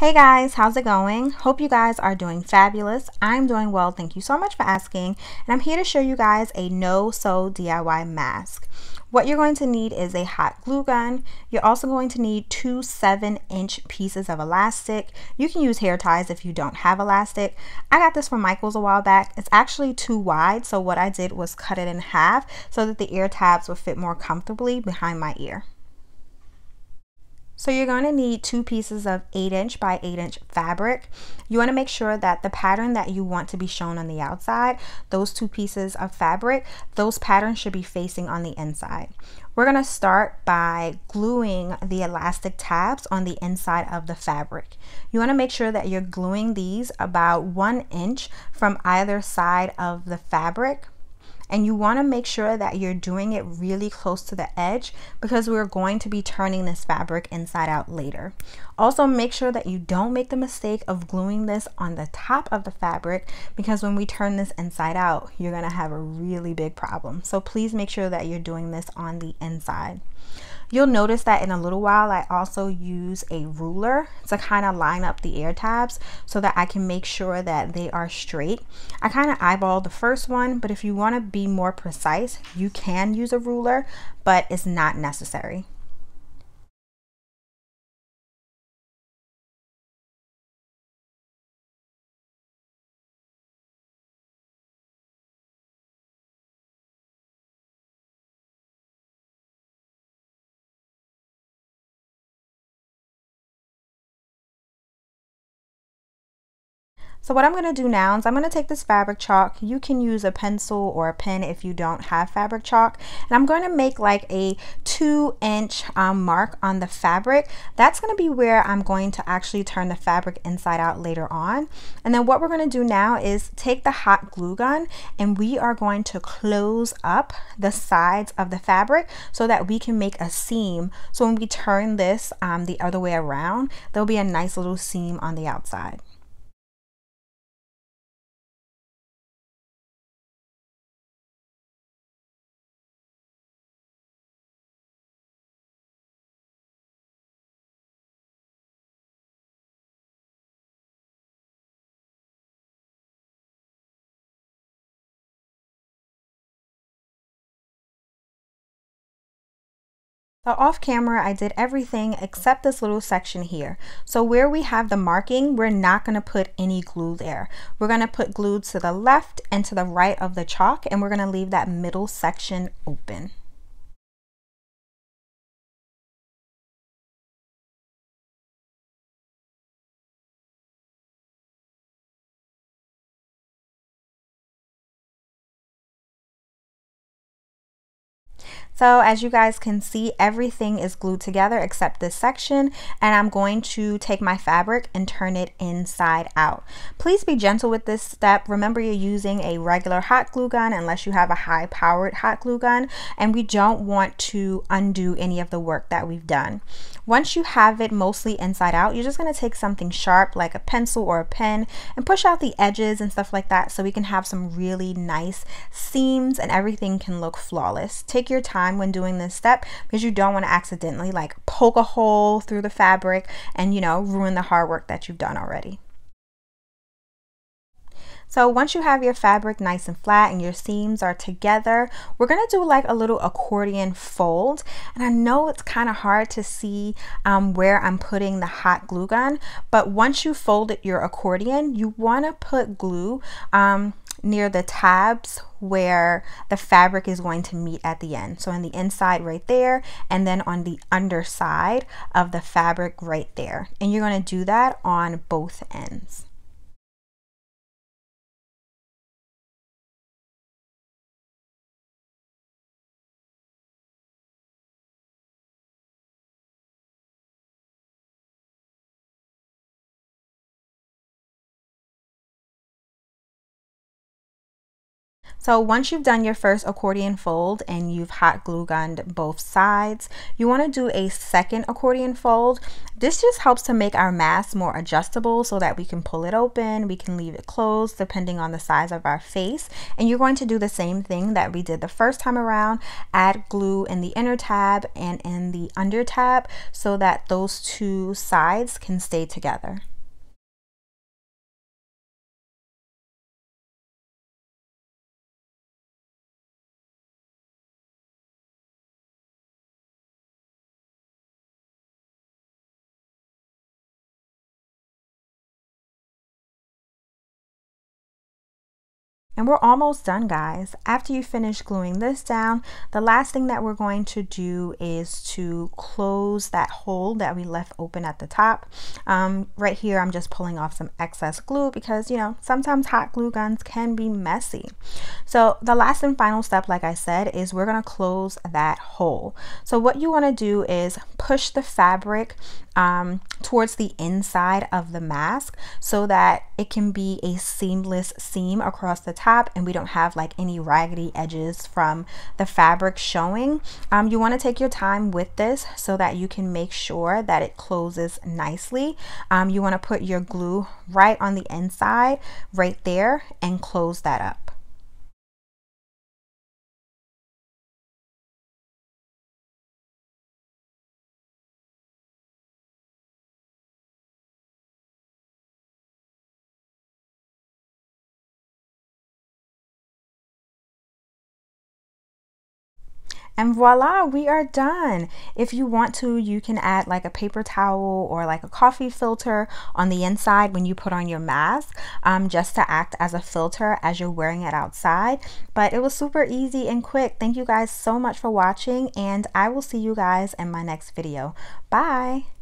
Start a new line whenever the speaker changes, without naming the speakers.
Hey guys, how's it going? Hope you guys are doing fabulous. I'm doing well, thank you so much for asking. And I'm here to show you guys a no-sew DIY mask. What you're going to need is a hot glue gun. You're also going to need two 7-inch pieces of elastic. You can use hair ties if you don't have elastic. I got this from Michael's a while back. It's actually too wide, so what I did was cut it in half so that the ear tabs would fit more comfortably behind my ear. So you're going to need two pieces of 8-inch by 8-inch fabric. You want to make sure that the pattern that you want to be shown on the outside, those two pieces of fabric, those patterns should be facing on the inside. We're going to start by gluing the elastic tabs on the inside of the fabric. You want to make sure that you're gluing these about 1 inch from either side of the fabric. And you want to make sure that you're doing it really close to the edge because we're going to be turning this fabric inside out later. Also, make sure that you don't make the mistake of gluing this on the top of the fabric because when we turn this inside out, you're going to have a really big problem. So please make sure that you're doing this on the inside. You'll notice that in a little while I also use a ruler to kind of line up the ear tabs so that I can make sure that they are straight. I kind of eyeball the first one, but if you want to be more precise, you can use a ruler, but it's not necessary. So what I'm going to do now is I'm going to take this fabric chalk. You can use a pencil or a pen if you don't have fabric chalk. And I'm going to make like a 2-inch mark on the fabric. That's going to be where I'm going to actually turn the fabric inside out later on. And then what we're going to do now is take the hot glue gun and we are going to close up the sides of the fabric so that we can make a seam. So when we turn this the other way around, there'll be a nice little seam on the outside. So off camera, I did everything except this little section here. So where we have the marking, we're not going to put any glue there. We're going to put glue to the left and to the right of the chalk, and we're going to leave that middle section open. So as you guys can see, everything is glued together except this section, and I'm going to take my fabric and turn it inside out. Please be gentle with this step. Remember, you're using a regular hot glue gun unless you have a high powered hot glue gun, and we don't want to undo any of the work that we've done. Once you have it mostly inside out, you're just going to take something sharp like a pencil or a pen and push out the edges and stuff like that so we can have some really nice seams and everything can look flawless. Take your time when doing this step because you don't want to accidentally like poke a hole through the fabric and, you know, ruin the hard work that you've done already. So once you have your fabric nice and flat and your seams are together, we're going to do like a little accordion fold. And I know it's kind of hard to see where I'm putting the hot glue gun, but once you folded your accordion, you want to put glue near the tabs where the fabric is going to meet at the end. So on the inside right there, and then on the underside of the fabric right there. And you're going to do that on both ends. So once you've done your first accordion fold and you've hot glue gunned both sides, you want to do a second accordion fold. This just helps to make our mask more adjustable so that we can pull it open, we can leave it closed depending on the size of our face. And you're going to do the same thing that we did the first time around, add glue in the inner tab and in the under tab so that those two sides can stay together. And we're almost done, guys. After you finish gluing this down, the last thing that we're going to do is to close that hole that we left open at the top. Right here, I'm just pulling off some excess glue because, you know, sometimes hot glue guns can be messy. So the last and final step, like I said, is we're going to close that hole. So what you want to do is push the fabric towards the inside of the mask so that it can be a seamless seam across the top and we don't have like any raggedy edges from the fabric showing. You want to take your time with this so that you can make sure that it closes nicely. You want to put your glue right on the inside right there and close that up. And voila, we are done. If you want to, you can add like a paper towel or like a coffee filter on the inside when you put on your mask, just to act as a filter as you're wearing it outside. But it was super easy and quick. Thank you guys so much for watching, and I will see you guys in my next video. Bye.